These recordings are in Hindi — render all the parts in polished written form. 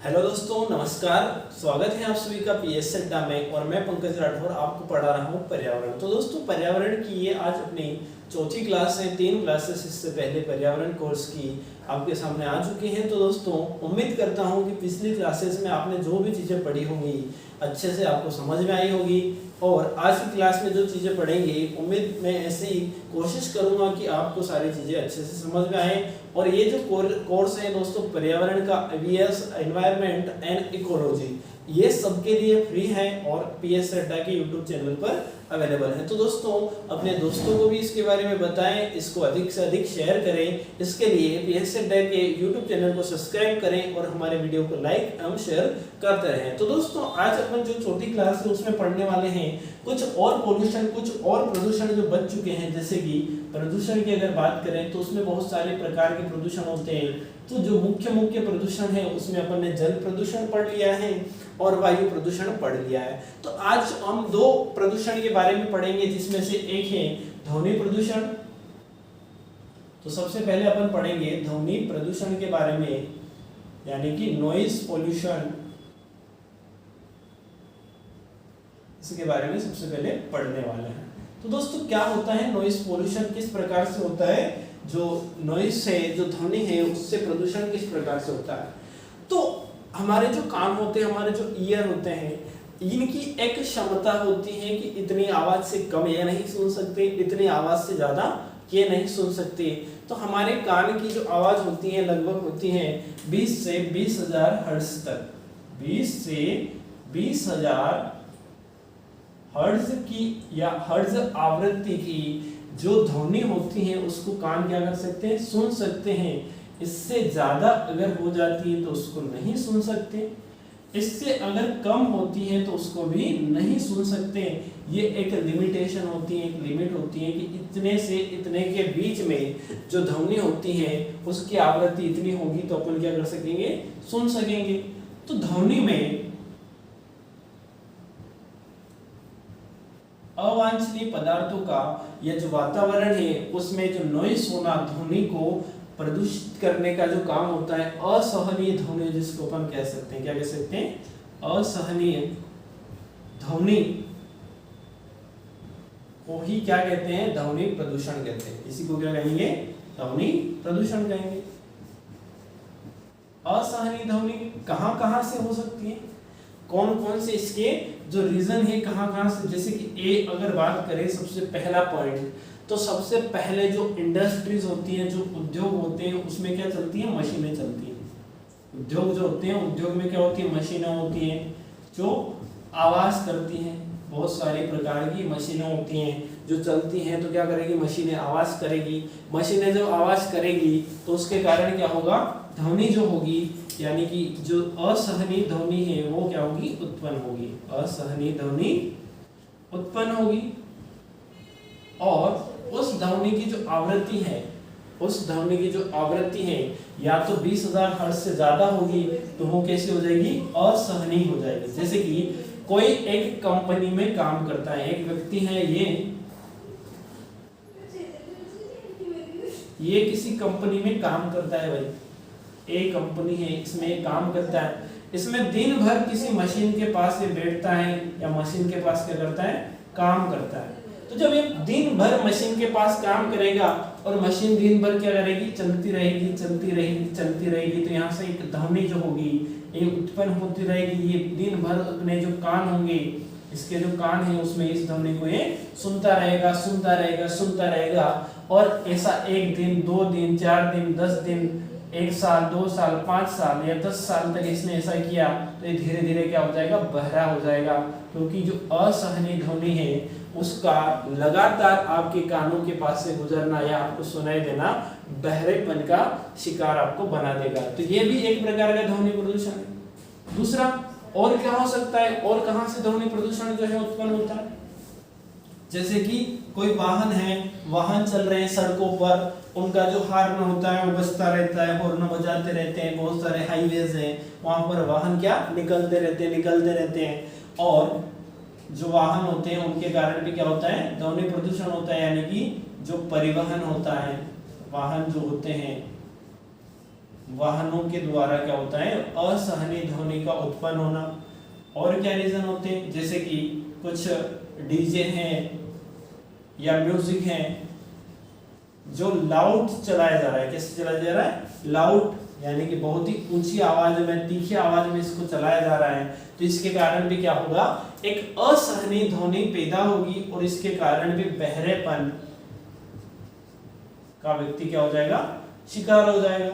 हेलो दोस्तों, नमस्कार। स्वागत है आप सभी का पीएस अड्डा में और मैं पंकज राठौर आपको पढ़ा रहा हूँ पर्यावरण। तो दोस्तों, पर्यावरण की ये आज अपनी चौथी क्लास है। 3 क्लासेस इससे पहले पर्यावरण कोर्स की आपके सामने आ चुकी हैं। तो दोस्तों, उम्मीद करता हूँ कि पिछली क्लासेस में आपने जो भी चीज़ें पढ़ी होंगी अच्छे से आपको समझ में आई होगी और आज की क्लास में जो चीज़ें पढ़ेंगे उम्मीद मैं ऐसे ही कोशिश करूँगा कि आपको सारी चीज़ें अच्छे से समझ में आए। और ये जो कोर्स है दोस्तों, पर्यावरण का ईवीएस एनवायरनमेंट एंड इकोलॉजी, ये सबके लिए फ्री है और पीएस अड्डा के यूट्यूब चैनल पर अवेलेबल है। तो दोस्तों, अपने दोस्तों को भी इसके बारे में बताएं, इसको अधिक से अधिक शेयर करें। इसके लिए पीएस अड्डा के यूट्यूब चैनल को सब्सक्राइब करें और हमारे वीडियो को लाइक एवं शेयर करते रहें। तो दोस्तों, आज अपन जो छोटी क्लास है उसमें पढ़ने वाले हैं कुछ और पोल्यूशन, कुछ और प्रदूषण जो बच चुके हैं। जैसे कि प्रदूषण की अगर बात करें तो उसमें बहुत सारे प्रकार के प्रदूषण होते हैं। तो जो मुख्य प्रदूषण है उसमें अपन ने जल प्रदूषण पढ़ लिया है और वायु प्रदूषण पढ़ लिया है। तो आज हम 2 प्रदूषण के बारे में पढ़ेंगे, जिसमें से एक है ध्वनि प्रदूषण। तो सबसे पहले अपन पढ़ेंगे ध्वनि प्रदूषण के बारे में, यानी कि नॉइज पोल्यूशन। इसके बारे में सबसे पहले पढ़ने वाले हैं। तो दोस्तों, क्या होता है नॉइज पोल्यूशन, किस प्रकार से होता है, जो नॉइज है, जो ध्वनि है, उससे प्रदूषण किस प्रकार से होता है। तो हमारे जो कान होते हैं, हमारे जो ईयर होते हैं, इनकी एक क्षमता होती है कि इतनी आवाज से कम ये नहीं सुन सकते, इतनी आवाज से ज्यादा ये नहीं सुन सकते। तो हमारे कान की जो आवाज होती है लगभग होती है 20 से 20,000 हर्ट्ज तक। 20 से 20,000 हर्ट्ज की या हर्ट्ज आवृत्ति की जो ध्वनि होती है उसको कान क्या कर सकते हैं, सुन सकते हैं। इससे ज्यादा अगर हो जाती है तो उसको नहीं सुन सकते, इससे अगर कम होती है तो उसको भी नहीं सुन सकते। ये एक लिमिटेशन होती है, एक लिमिट होती है कि इतने से इतने के बीच में जो ध्वनि होती है उसकी आवृत्ति इतनी होगी तो अपन क्या कर सकेंगे, सुन सकेंगे। तो ध्वनि में अवांछनीय पदार्थों का या जो वातावरण है उसमें जो नॉइस होना, ध्वनि को प्रदूषित करने का जो काम होता है, असहनीय ध्वनि जिसको अपन कह सकते हैं, क्या कह सकते हैं, असहनीय ध्वनि को ही क्या कहते हैं, ध्वनि प्रदूषण कहते हैं। इसी को क्या कहेंगे, ध्वनि प्रदूषण कहेंगे। असहनीय ध्वनि कहां से हो सकती है, कौन से इसके जो रीजन है, कहां से। जैसे कि ए अगर बात करें, सबसे पहला पॉइंट, तो सबसे पहले जो इंडस्ट्रीज होती हैं, जो उद्योग होते हैं, उसमें क्या चलती है, मशीनें चलती हैं। उद्योग जो होते हैं, उद्योग में क्या होती है, मशीनें होती हैं जो आवाज करती हैं। बहुत सारे प्रकार की मशीनें होती हैं जो चलती हैं, तो क्या करेगी, मशीनें आवाज करेगी। मशीनें जब आवाज करेगी तो उसके कारण क्या होगा, ध्वनि जो होगी, यानी कि जो असहनीय ध्वनि है वो क्या होगी, उत्पन्न होगी। असहनीय ध्वनि उत्पन्न होगी और उस ध्वनि की जो आवृत्ति है, उस ध्वनि की जो आवृत्ति है या तो 20,000 हर्ट्ज से ज्यादा होगी तो वो कैसे हो जाएगी, असहनीय हो जाएगी। जैसे कि कोई एक कंपनी में काम करता है, एक व्यक्ति है, ये किसी कंपनी में काम करता है भाई, एक कंपनी है, इसमें काम करता है। इसमें दिन भर किसी मशीन के पास ये बैठता है या मशीन के पास क्या करता है, काम करता है। तो जब ये दिन भर मशीन के पास काम करेगा और मशीन दिन भर क्या करेगी, चलती रहेगी, तो यहाँ से एक ध्वनि जो होगी ये उत्पन्न होती रहेगी। ये दिन भर अपने जो कान होंगे, इसके जो कान है उसमें इस ध्वनि को ये सुनता रहेगा। और ऐसा 1 दिन, 2 दिन, 4 दिन, 10 दिन, 1 साल, 2 साल, 5 साल या 10 साल तक इसने ऐसा किया तो ये धीरे धीरे क्या हो जाएगा, बहरा हो जाएगा। क्योंकि जो असहनीय ध्वनि है उसका लगातार आपके कानों के पास से गुजरना या आपको सुनाई देना बहरेपन का शिकार आपको बना देगा। तो ये भी एक प्रकार का ध्वनि प्रदूषण है। दूसरा और क्या हो सकता है, और कहां से ध्वनि प्रदूषण जो है उत्पन्न होता है। जैसे कि कोई वाहन है, वाहन चल रहे हैं सड़कों पर, उनका जो हॉर्न होता है वो बजता रहता है, हॉर्न बजाते रहते हैं। बहुत सारे हाईवेज हैं, वहां पर वाहन क्या निकलते रहते हैं और जो वाहन होते हैं उनके कारण भी क्या होता है, ध्वनि प्रदूषण होता है। यानी कि जो परिवहन होता है, वाहन जो होते हैं वाहनों के द्वारा क्या होता है, असहनीय ध्वनि का उत्पन्न होना। और क्या रीजन होते हैं, जैसे कि कुछ डीजे हैं या म्यूजिक है जो लाउड चलाया जा रहा है। कैसे चलाया जा रहा है, लाउड, यानी कि बहुत ही ऊंची आवाज में, तीखी आवाज में इसको चलाया जा रहा है। तो इसके कारण भी क्या होगा, एक असहनीय ध्वनि पैदा होगी और इसके कारण भी बहरेपन का व्यक्ति क्या हो जाएगा, शिकार हो जाएगा।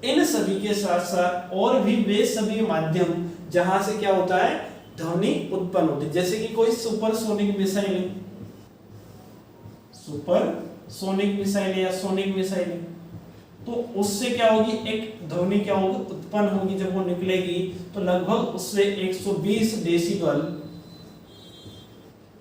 इन सभी के साथ साथ और भी वे सभी माध्यम जहां से क्या होता है, ध्वनि उत्पन्न होती है। जैसे कि कोई सुपरसोनिक मिसाइल, सुपरसोनिक मिसाइल या सोनिक मिसाइल, तो उससे क्या होगी, एक ध्वनि क्या होगी, उत्पन्न होगी। जब वो निकलेगी तो लगभग उससे 120 डेसिबल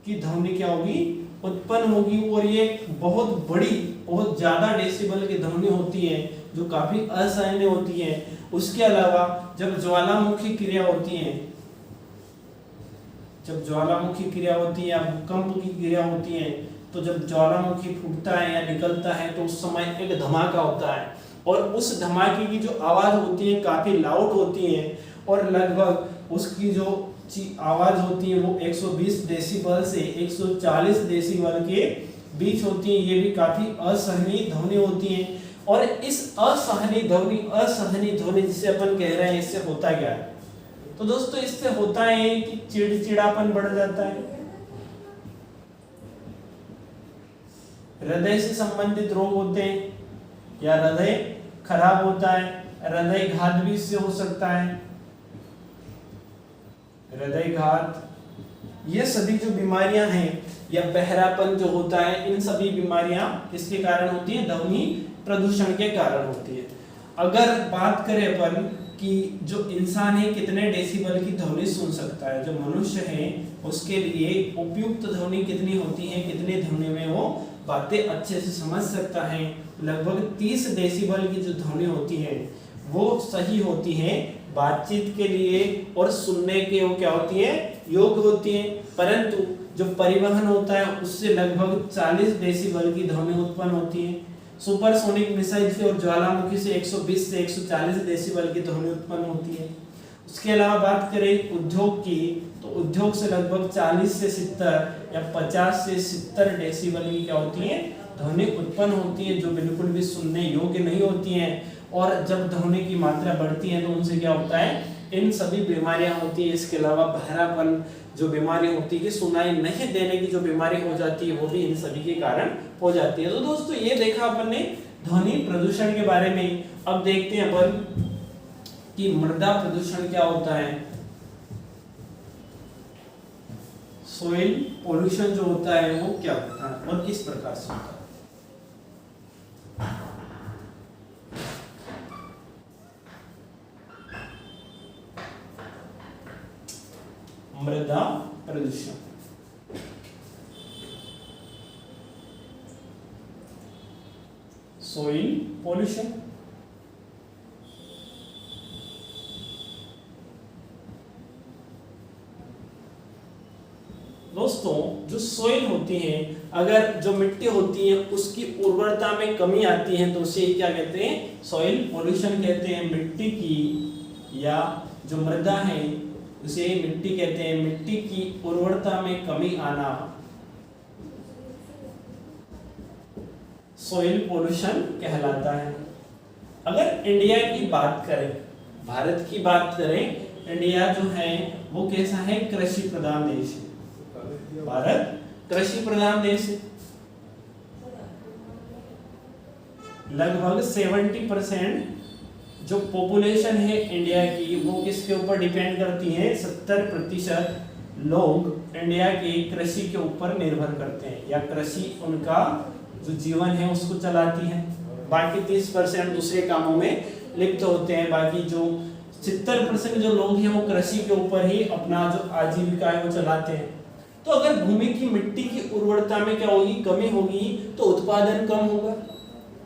की ध्वनि क्या होगी, उत्पन्न होगी। और ये बहुत बड़ी, बहुत ज्यादा डेसिबल की ध्वनि होती है जो काफी असहनीय होती है। उसके अलावा जब ज्वालामुखी क्रिया होती है, जब ज्वालामुखी क्रिया होती है या भूकंप की क्रिया होती है, तो जब ज्वालामुखी फूटता है या निकलता है तो उस समय एक धमाका होता है और उस धमाके की जो आवाज होती है काफी लाउड होती है और लगभग उसकी जो आवाज होती है वो 120 डेसिबल से 140 डेसिबल के बीच होती है। ये भी काफी असहनीय ध्वनि होती है। और इस असहनीय ध्वनि जिसे अपन कह रहे हैं, इससे होता क्या है, तो दोस्तों इससे होता है कि चिड़चिड़ापन बढ़ जाता है, हृदय से संबंधित रोग होते हैं या हृदय खराब होता है, हृदय घात भी इससे हो सकता है, हृदय घात, ये सभी जो बीमारियां हैं या बहरापन जो होता है, इन सभी बीमारियां किसके कारण होती है, ध्वनि प्रदूषण के कारण होती है। अगर बात करें अपन कि जो इंसान है कितने डेसिबल की ध्वनि सुन सकता है, जो मनुष्य है उसके लिए उपयुक्त ध्वनि कितनी होती है, कितनी ध्वनि में वो बातें अच्छे से समझ सकता है, लगभग 30 डेसिबल की जो ध्वनि होती है वो सही होती है बातचीत के लिए और सुनने के वो क्या होती है, योग्य होती है। परंतु जो परिवहन होता है उससे लगभग 40 डेसिबल की ध्वनि उत्पन्न होती है। सुपरसोनिक मिसाइल से और ज्वालामुखी से 120 से 140 डेसिबल की ध्वनि उत्पन्न होती है। उसके अलावा बात करें उद्योग की, तो उद्योग से लगभग 40 से 70 या 50 से 70 डेसिबल की क्या होती है, ध्वनि उत्पन्न होती है, जो बिल्कुल भी सुनने योग्य नहीं होती हैं। और जब ध्वनि की मात्रा बढ़ती है तो उनसे क्या होता है, इन सभी बीमारियां होती है। इसके अलावा बहरापन जो बीमारी होती है, सुनाई नहीं देने की जो बीमारी हो जाती है, वो भी इन सभी के कारण हो जाती है। तो दोस्तों ये देखा अपन ने ध्वनि प्रदूषण के बारे में। अब देखते हैं अपन कि मृदा प्रदूषण क्या होता है। सोइल पोल्यूशन जो होता है वो क्या होता है और किस प्रकार से होता है। मृदा प्रदूषण, सोइल पोल्यूशन, दोस्तों जो सोइल होती है, अगर जो मिट्टी होती है उसकी उर्वरता में कमी आती है तो उसे क्या कहते हैं, सोइल पोल्यूशन कहते हैं। मिट्टी की या जो मृदा है उसे मिट्टी कहते हैं। मिट्टी की उर्वरता में कमी आना सोइल पोल्यूशन कहलाता है। अगर इंडिया की बात करें, भारत की बात करें, इंडिया जो है वो कैसा है, कृषि प्रधान देश है। भारत कृषि प्रधान देश है। लगभग 70% जो पॉपुलेशन है इंडिया की वो किसके ऊपर डिपेंड करती है, 70% लोग इंडिया के कृषि के ऊपर निर्भर करते हैं या कृषि उनका जो जीवन है उसको चलाती है। बाकी 30% दूसरे कामों में लिप्त होते हैं। बाकी जो 70% जो लोग हैं वो कृषि के ऊपर ही अपना जो आजीविका है वो चलाते हैं। तो अगर भूमि की मिट्टी की उर्वरता में क्या होगी, कमी होगी, तो उत्पादन कम होगा।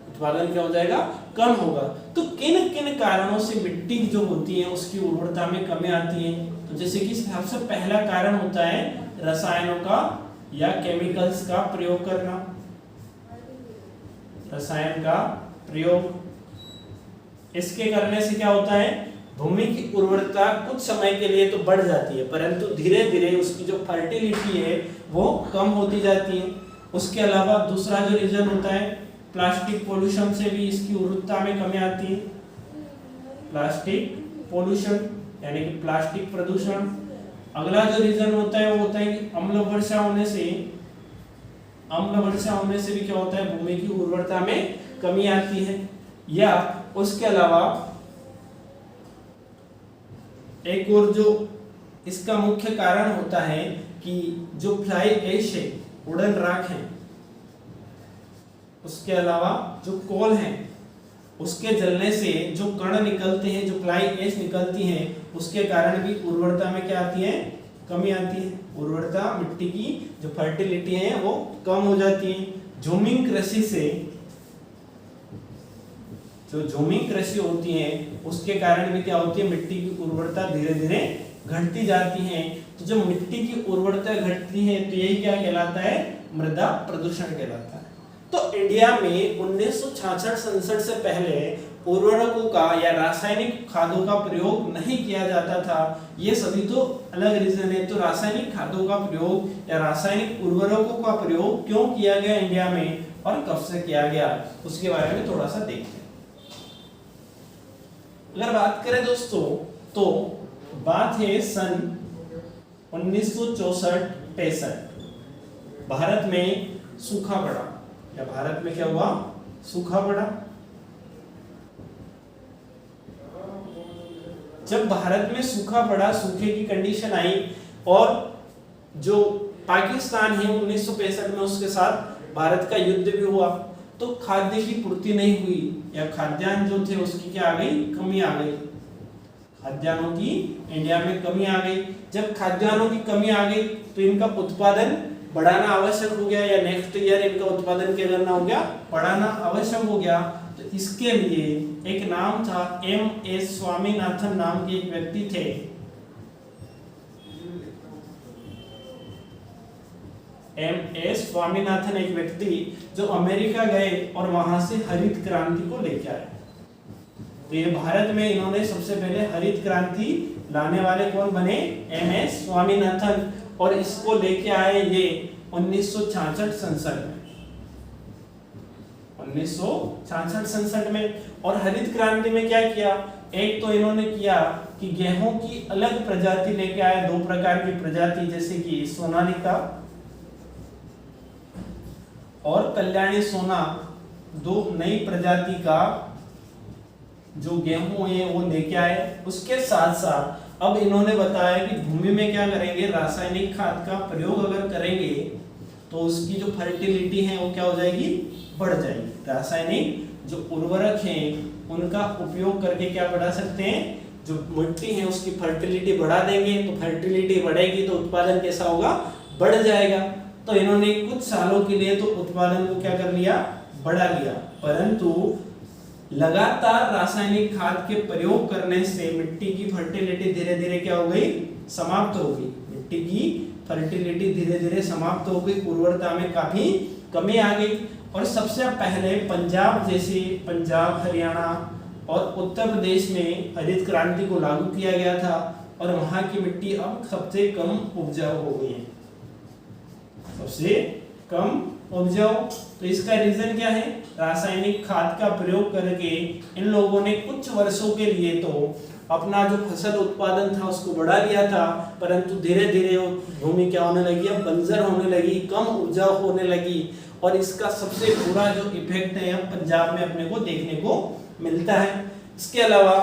उत्पादन क्या हो जाएगा, कम होगा। तो किन किन कारणों से मिट्टी जो होती है उसकी उर्वरता में कमी आती है, तो जैसे कि सबसे पहला कारण होता है रसायनों का या केमिकल्स का प्रयोग करना। रसायन का प्रयोग, इसके करने से क्या होता है, भूमि की उर्वरता कुछ समय के लिए तो बढ़ जाती है, परंतु धीरे धीरे उसकी जो फर्टिलिटी है वो कम होती जाती है। उसके अलावा दूसरा जो रीजन होता है, प्लास्टिक पोल्यूशन से भी इसकी उर्वरता में कमी आती है। प्लास्टिक पोल्यूशन यानी कि प्लास्टिक प्रदूषण। अगला जो रीजन होता है वो होता है कि अम्ल वर्षा होने से भी क्या होता है, भूमि की उर्वरता में कमी आती है। या उसके अलावा एक और जो इसका मुख्य कारण होता है कि जो फ्लाई ऐश है, उड़न राख है, उसके अलावा जो कोल है, उसके जलने से जो कण निकलते हैं, जो फ्लाई ऐश निकलती हैं, उसके कारण भी उर्वरता में क्या आती है, कमी आती है। उर्वरता, मिट्टी की जो फर्टिलिटी है वो कम हो जाती है। झूमिंग कृषि से, जो झूमिंग कृषि होती है उसके कारण भी क्या होती है, मिट्टी की उर्वरता धीरे धीरे घटती जाती है। तो जब मिट्टी की उर्वरता घटती है तो यही क्या कहलाता है, मृदा प्रदूषण कहलाता है। तो इंडिया में 1966-67 से पहले उर्वरकों का या रासायनिक खादों का प्रयोग नहीं किया जाता था। ये सभी तो अलग रीजन है। तो रासायनिक खादों का प्रयोग या रासायनिक उर्वरकों का प्रयोग क्यों किया गया इंडिया में और कब से किया गया, उसके बारे में थोड़ा सा देखते हैं। अगर बात करें दोस्तों तो बात है सन 1964-65। भारत में सूखा पड़ा, या भारत में क्या हुआ, सूखा पड़ा। जब भारत में सूखा पड़ा, सूखे की कंडीशन आई और जो पाकिस्तान है 1965 में उसके साथ भारत का युद्ध भी हुआ, तो खाद्य की पूर्ति नहीं हुई या खाद्यान्न जो थे उसकी क्या आ गई, कमी आ गई। खाद्यान्नों की इंडिया में कमी आ गई। जब खाद्यान्नों की कमी आ गई तो इनका उत्पादन बढ़ाना आवश्यक हो गया, या नेक्स्ट ईयर इनका उत्पादन क्या करना हो गया, बढ़ाना आवश्यक हो गया। तो इसके लिए एक नाम था, M.S. स्वामीनाथन नाम के एक व्यक्ति थे। M.S. स्वामीनाथन एक व्यक्ति जो अमेरिका गए और वहां से हरित क्रांति को लेकर आए। तो ये भारत में इन्होंने सबसे पहले हरित क्रांति लाने वाले कौन बने, M.S. स्वामीनाथन। और इसको लेके आए ये 1966 में, 1966 में। और हरित क्रांति में क्या किया, एक तो इन्होंने किया कि गेहूं की अलग प्रजाति लेके आए, 2 प्रकार की प्रजाति, जैसे कि सोनालिका और कल्याणी सोना, 2 नई प्रजाति का जो गेहूं है वो लेके आए। उसके साथ साथ अब इन्होंने बताया कि भूमि में क्या करेंगे, रासायनिक खाद का प्रयोग अगर करेंगे तो उसकी जो फर्टिलिटी है वो क्या हो जाएगी, बढ़ जाएगी। रासायनिक जो उर्वरक हैं उनका उपयोग करके क्या बढ़ा सकते हैं, जो मिट्टी है उसकी फर्टिलिटी बढ़ा देंगे। तो फर्टिलिटी बढ़ेगी तो उत्पादन कैसा होगा, बढ़ जाएगा। तो इन्होंने कुछ सालों के लिए तो उत्पादन को क्या कर लिया, बढ़ा लिया। परंतु लगातार रासायनिक खाद के प्रयोग करने से मिट्टी की फर्टिलिटी धीरे धीरे क्या हो गई, समाप्त हो गई। मिट्टी की फर्टिलिटी धीरे धीरे समाप्त हो गई, उर्वरता में काफी कमी आ गई। और सबसे पहले पंजाब जैसे, पंजाब, हरियाणा और उत्तर प्रदेश में हरित क्रांति को लागू किया गया था और वहां की मिट्टी अब सबसे कम उपजाऊ हो गई है, सबसे कम उपजाऊ। तो इसका रीजन क्या है, रासायनिक खाद का प्रयोग करके इन लोगों ने कुछ वर्षों के लिए तो अपना जो फसल उत्पादन था उसको बढ़ा लिया था, परंतु धीरे धीरे भूमि क्या होने लगी, अब बंजर होने लगी, कम उपजाऊ होने लगी। और इसका सबसे बुरा जो इफेक्ट है अब पंजाब में अपने को देखने को मिलता है। इसके अलावा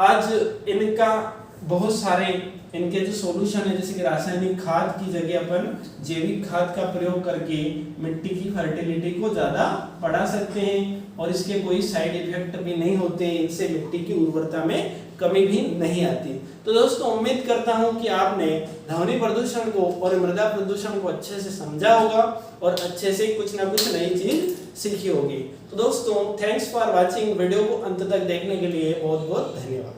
आज इनका बहुत सारे इनके जो सॉल्यूशन है, जैसे कि रासायनिक खाद की जगह अपन जैविक खाद का प्रयोग करके मिट्टी की फर्टिलिटी को ज्यादा बढ़ा सकते हैं और इसके कोई साइड इफेक्ट भी नहीं होते हैं। इनसे मिट्टी की उर्वरता में कमी भी नहीं आती। तो दोस्तों उम्मीद करता हूं कि आपने ध्वनि प्रदूषण को और मृदा प्रदूषण को अच्छे से समझा होगा और अच्छे से कुछ ना कुछ नई चीज सीखी होगी। तो दोस्तों थैंक्स फॉर वॉचिंग। वीडियो को अंत तक देखने के लिए बहुत बहुत धन्यवाद।